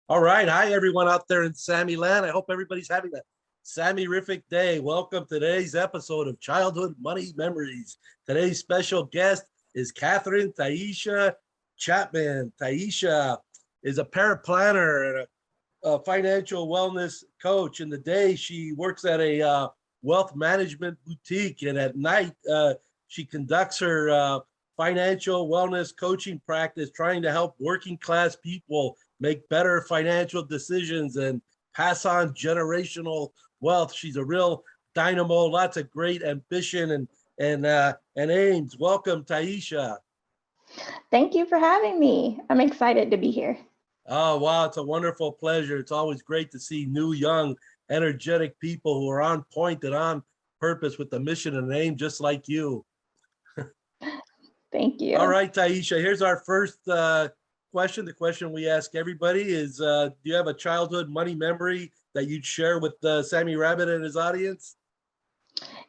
All right. Hi, everyone out there in Sammy Land. I hope everybody's having a Sammy-rific day. Welcome to today's episode of Childhood Money Memories. Today's special guest is Katherine Tyeshia Chatmon. Tyeshia is a paraplanner and a financial wellness coach. In the day, she works at a wealth management boutique, and at night, she conducts her financial wellness coaching practice, trying to help working class people make better financial decisions and pass on generational wealth. She's a real dynamo, lots of great ambition and aims. Welcome, Tyeshia. Thank you for having me. I'm excited to be here. Oh, wow. It's a wonderful pleasure. It's always great to see new, young, energetic people who are on point and on purpose with the mission and aim, just like you. Thank All you. right, Tyeshia, here's our first question. The question we ask everybody is, do you have a childhood money memory that you'd share with Sammy Rabbit and his audience?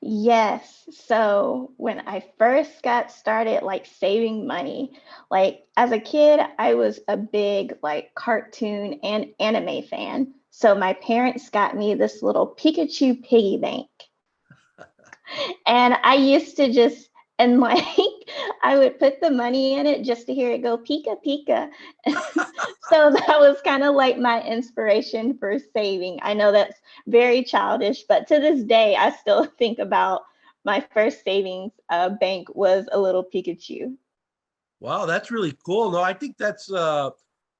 Yes. So when I first got started saving money, as a kid, I was a big cartoon and anime fan. So my parents got me this little Pikachu piggy bank. And I used to just and I would put the money in it just to hear it go pika pika. So that was kind of like my inspiration for saving. I know that's very childish, but to this day, I still think about my first savings bank was a little Pikachu. Wow, that's really cool. No, I think that's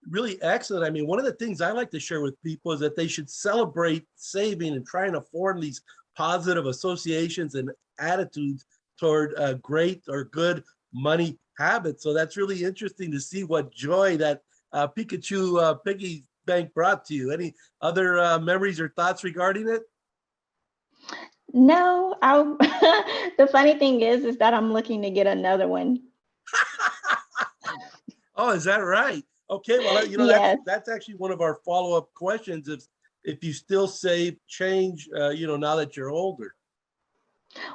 really excellent. I mean, one of the things I like to share with people is that they should celebrate saving and trying to form these positive associations and attitudes toward great or good money habits. So that's really interesting to see what joy that Pikachu piggy bank brought to you. Any other memories or thoughts regarding it? No, the funny thing is that I'm looking to get another one. Oh, is that right? Okay, well, Yes. that's actually one of our follow-up questions. If you still save change, now that you're older.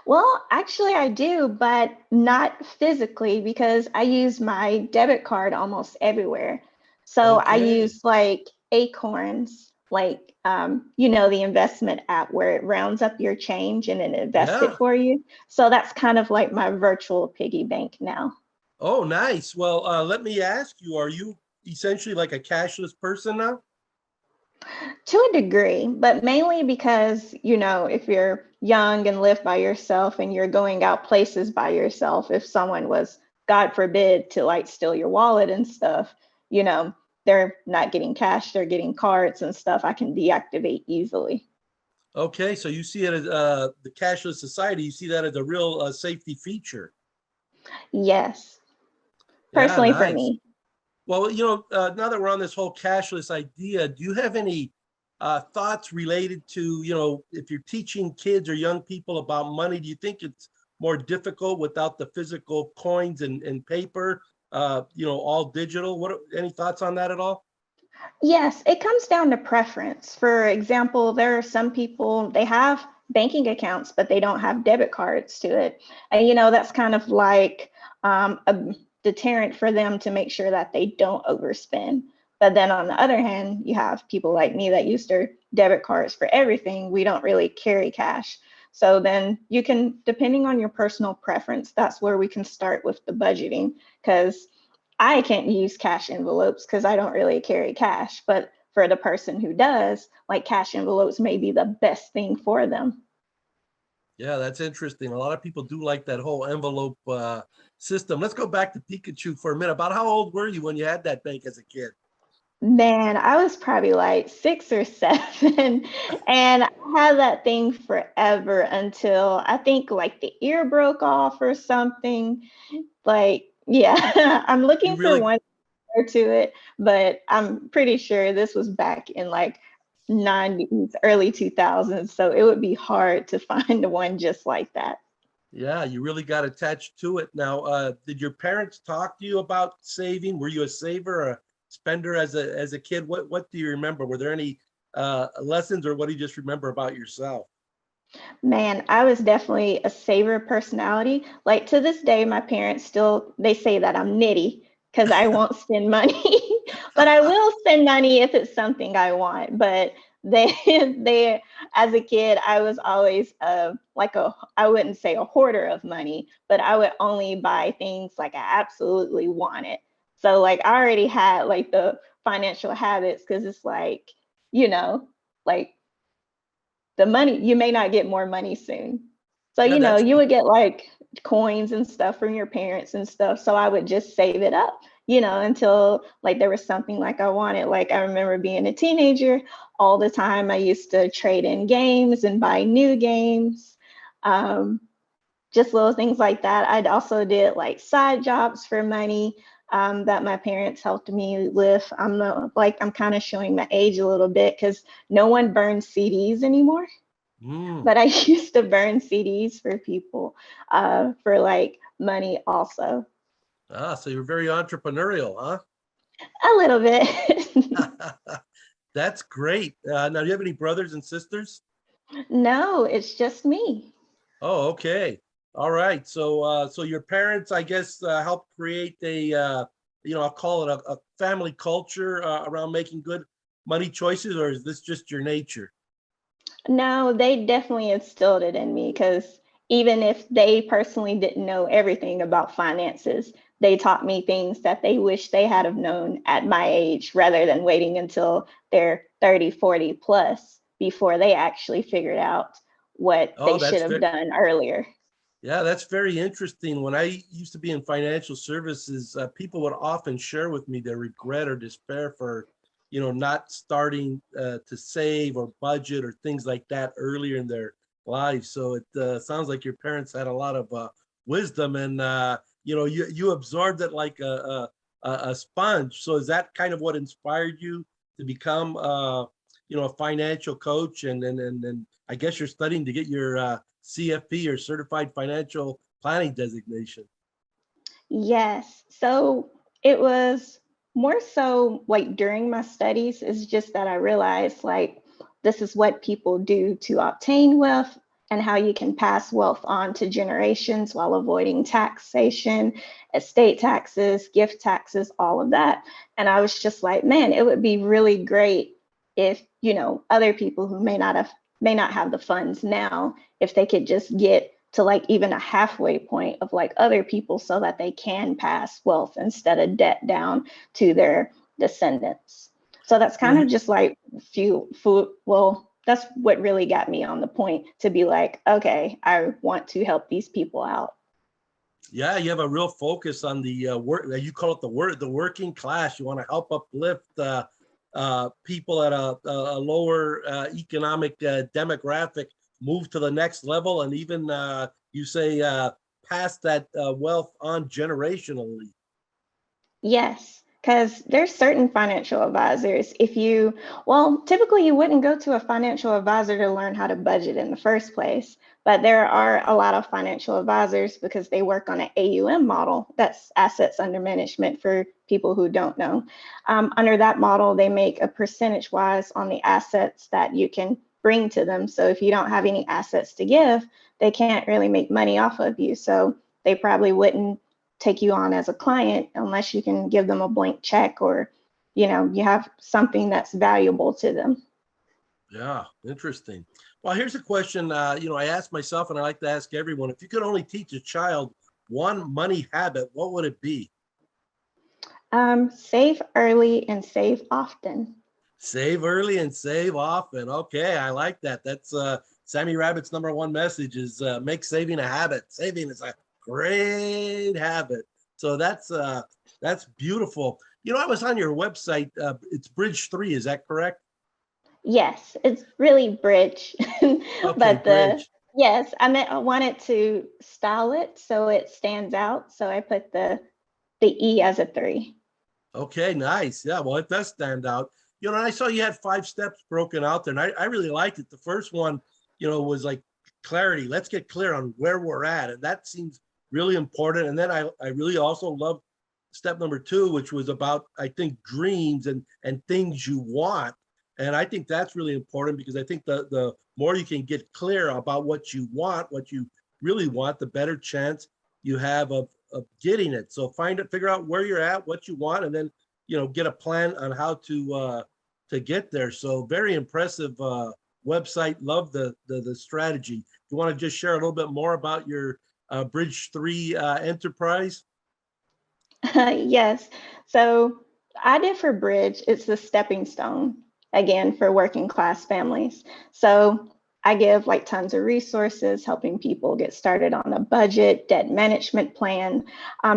Well, actually, I do, but not physically because I use my debit card almost everywhere. So I Okay. use Acorns, the investment app where it rounds up your change and then invests it Yeah. for you. So that's kind of like my virtual piggy bank now. Oh, nice. Well, let me ask you, are you essentially like a cashless person now? To a degree, but mainly because, if you're young and live by yourself and you're going out places by yourself, if someone was, God forbid, to steal your wallet and stuff, you know, they're not getting cash, they're getting cards and stuff I can deactivate easily. Okay, so you see it as the cashless society, you see that as a real safety feature. Yes, Yeah, personally for nice. me. Well, now that we're on this whole cashless idea, do you have any thoughts related to, if you're teaching kids or young people about money, do you think it's more difficult without the physical coins and paper, all digital? Any thoughts on that at all? Yes, it comes down to preference. For example, there are some people, they have banking accounts, but they don't have debit cards to it. And, that's kind of like a deterrent for them to make sure that they don't overspend. But then on the other hand, you have people like me that use their debit cards for everything. We don't really carry cash. So then you can, depending on your personal preference, that's where we can start with the budgeting. Because I can't use cash envelopes because I don't really carry cash. But for the person who does, cash envelopes may be the best thing for them. Yeah, that's interesting. A lot of people do like that whole envelope system. Let's go back to Pikachu for a minute. About how old were you when you had that bank as a kid? Man, I was probably like 6 or 7, and I had that thing forever until I think the ear broke off or something. Yeah, I'm You looking for really one to it, but I'm pretty sure this was back in 90s, early 2000s, so it would be hard to find one just like that. Yeah, you really got attached to it. Now, did your parents talk to you about saving? Were you a saver or a spender as a kid? What do you remember? Were there any lessons, or what do you just remember about yourself? Man, I was definitely a saver personality. Like to this day, my parents still they say that I'm nitty because I won't spend money. But I will spend money if it's something I want. But they, they, as a kid, I was always like I wouldn't say a hoarder of money, but I would only buy things like I absolutely wanted. So like I already had like the financial habits because it's like, you know, like the money, you may not get more money soon. So, Yeah, that's you would get like coins and stuff from your parents and stuff. So I would just save it up, until like there was something like I wanted. Like I remember being a teenager, all the time I used to trade in games and buy new games. Um, just little things like that. I'd also did like side jobs for money that my parents helped me with. I'm kind of showing my age a little bit because no one burns CDs anymore. mm. But I used to burn CDs for people for like money also. So you're very entrepreneurial, A little bit. huh? That's great. Now, do you have any brothers and sisters? No, it's just me. Oh, okay. All right. So your parents, I guess, helped create I'll call it a family culture around making good money choices, or is this just your nature? No, they definitely instilled it in me because even if they personally didn't know everything about finances, they taught me things that they wish they had have known at my age rather than waiting until they're 30, 40 plus before they actually figured out what Oh, they should have done earlier. yeah, that's very interesting. When I used to be in financial services, people would often share with me their regret or despair for, not starting to save or budget or things like that earlier in their lives. So it sounds like your parents had a lot of wisdom, and you absorbed it like a sponge. So is that kind of what inspired you to become, a financial coach, and I guess you're studying to get your CFP or Certified Financial Planning designation? Yes. So it was more so like during my studies, it's just that I realized like this is what people do to obtain wealth and how you can pass wealth on to generations while avoiding taxation, estate taxes, gift taxes, all of that. And I was just like, man, it would be really great if, other people who may not have the funds now, if they could just get to like even a halfway point of like other people so that they can pass wealth instead of debt down to their descendants. So that's You kind know, of just like few food. Well, that's what really got me on the point to be like, okay, I want to help these people out. yeah, you have a real focus on the work. You call it the working class. You want to help uplift people at a lower economic demographic, move to the next level, and even you say pass that wealth on generationally. Yes, because there's certain financial advisors. Typically you wouldn't go to a financial advisor to learn how to budget in the first place, but there are a lot of financial advisors because they work on an AUM model. That's assets under management for people who don't know. Under that model, they make a percentage wise on the assets that you can bring to them. So if you don't have any assets to give, they can't really make money off of you. So they probably wouldn't take you on as a client unless you can give them a blank check or you have something that's valuable to them. Yeah, interesting. Well, here's a question. I asked myself, and I like to ask everyone: if you could only teach a child one money habit, what would it be? Save early and save often. Save early and save often. Okay, I like that. That's Sammy Rabbit's number one message is make saving a habit. Saving is a great habit. So that's beautiful. I was on your website. It's Bridg3, is that correct? Yes, it's really bridge. Okay, But Bridge. yes, I wanted to style it so it stands out. So I put the E as a 3. Okay, nice. Yeah, well, it does stand out. And I saw you had 5 steps broken out there, and I really liked it. The first one, was like clarity. Let's get clear on where we're at. And that seems really important. And then I really also loved step number 2, which was about, I think, dreams and things you want. And I think that's really important because I think the more you can get clear about what you want, what you really want, the better chance you have of getting it. So figure out where you're at, what you want, and then get a plan on how to get there. So very impressive website. Love the strategy. You want to just share a little bit more about your Bridg3 enterprise? Yes. So I did for Bridge, it's the stepping stone, again, for working class families. So I give like tons of resources, helping people get started on a budget, debt management plan,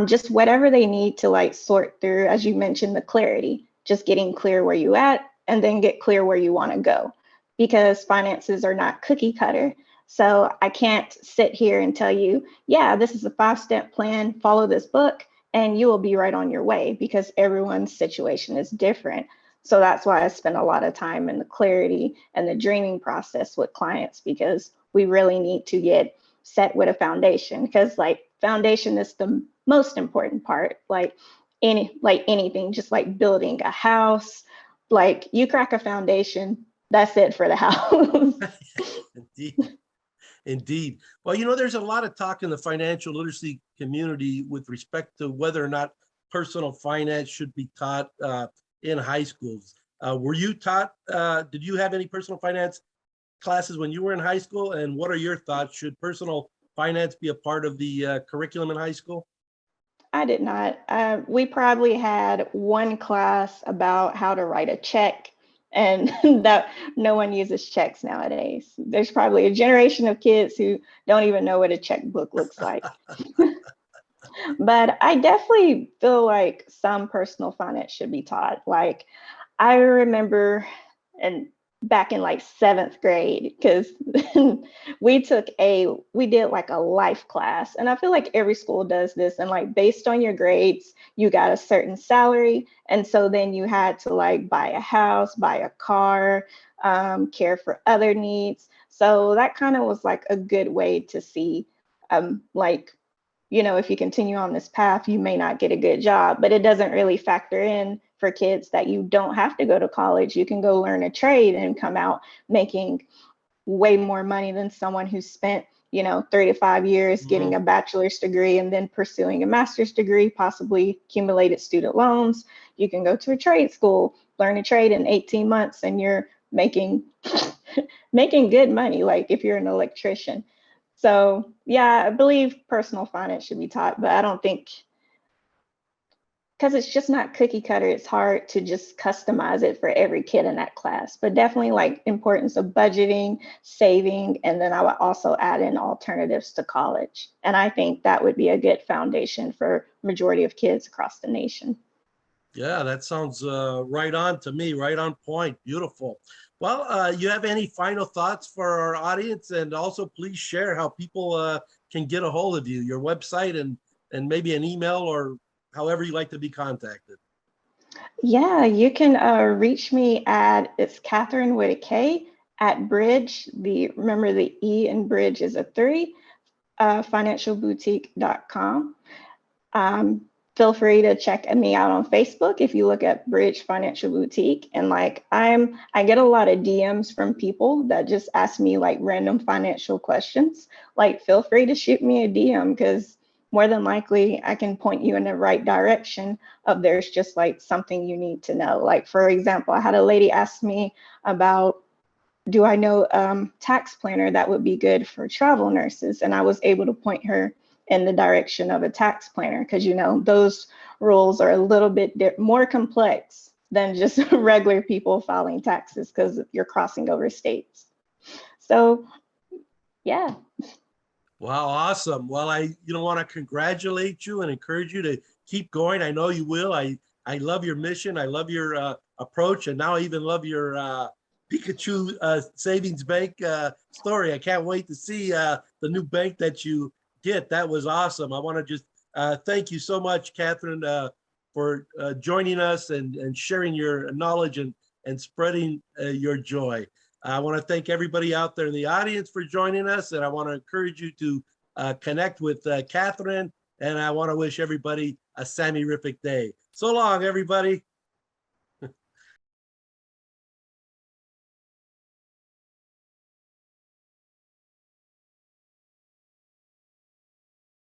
just whatever they need to like sort through, as you mentioned, the clarity, just getting clear where you at and then get clear where you want to go, because finances are not cookie cutter. So I can't sit here and tell you, yeah, this is a 5-step plan, follow this book, and you will be right on your way, because everyone's situation is different. So that's why I spend a lot of time in the clarity and the dreaming process with clients, because we really need to get set with a foundation, because like foundation is the most important part. Like anything, just like building a house, like you crack a foundation, that's it for the house. Indeed. Indeed. Well, there's a lot of talk in the financial literacy community with respect to whether or not personal finance should be taught in high schools. Were you taught, did you have any personal finance classes when you were in high school? And what are your thoughts? Should personal finance be a part of the curriculum in high school? I did not. We probably had one class about how to write a check, and that no one uses checks nowadays. There's probably a generation of kids who don't even know what a checkbook looks like. But I definitely feel like some personal finance should be taught. Like I remember, and back in like 7th grade, because we did like a life class, and I feel like every school does this, and like based on your grades you got a certain salary, and so then you had to like buy a house, buy a car, care for other needs. So that kind of was like a good way to see, like, if you continue on this path, you may not get a good job, but it doesn't really factor in for kids that you don't have to go to college. You can go learn a trade and come out making way more money than someone who spent, 3 to 5 years getting a bachelor's degree and then pursuing a master's degree, possibly accumulated student loans. You can go to a trade school, learn a trade in 18 months, and you're making making good money, like if you're an electrician. So yeah, I believe personal finance should be taught, but I don't think, because it's just not cookie cutter, it's hard to just customize it for every kid in that class. But definitely like importance of budgeting, saving, and then I would also add in alternatives to college. And I think that would be a good foundation for majority of kids across the nation. Yeah, that sounds right on to me, right on point. Beautiful. Well, you have any final thoughts for our audience? And also please share how people can get a hold of you, your website, and maybe an email, or however you like to be contacted. Yeah, you can reach me it's Katherine with a K at Bridg. Remember the E in Bridge is a 3, financialboutique.com. Feel free to check me out on Facebook if you look at Bridg Financial Boutique. And like I get a lot of DMs from people that just ask me like random financial questions. Like feel free to shoot me a DM, because more than likely I can point you in the right direction of there's just like something you need to know. Like for example, I had a lady ask me about, do I know tax planner that would be good for travel nurses? And I was able to point her in the direction of a tax planner, because those rules are a little bit more complex than just regular people filing taxes, because you're crossing over states. So yeah. Wow, awesome. Well, I want to congratulate you and encourage you to keep going. I know you will. I love your mission. I love your approach, and now I even love your Pikachu savings bank story. I can't wait to see the new bank that you get. That was awesome. I want to just thank you so much, Katherine, for joining us and sharing your knowledge and spreading your joy. I want to thank everybody out there in the audience for joining us, and I want to encourage you to connect with Katherine, and I want to wish everybody a Sammy-rific day. So long, everybody.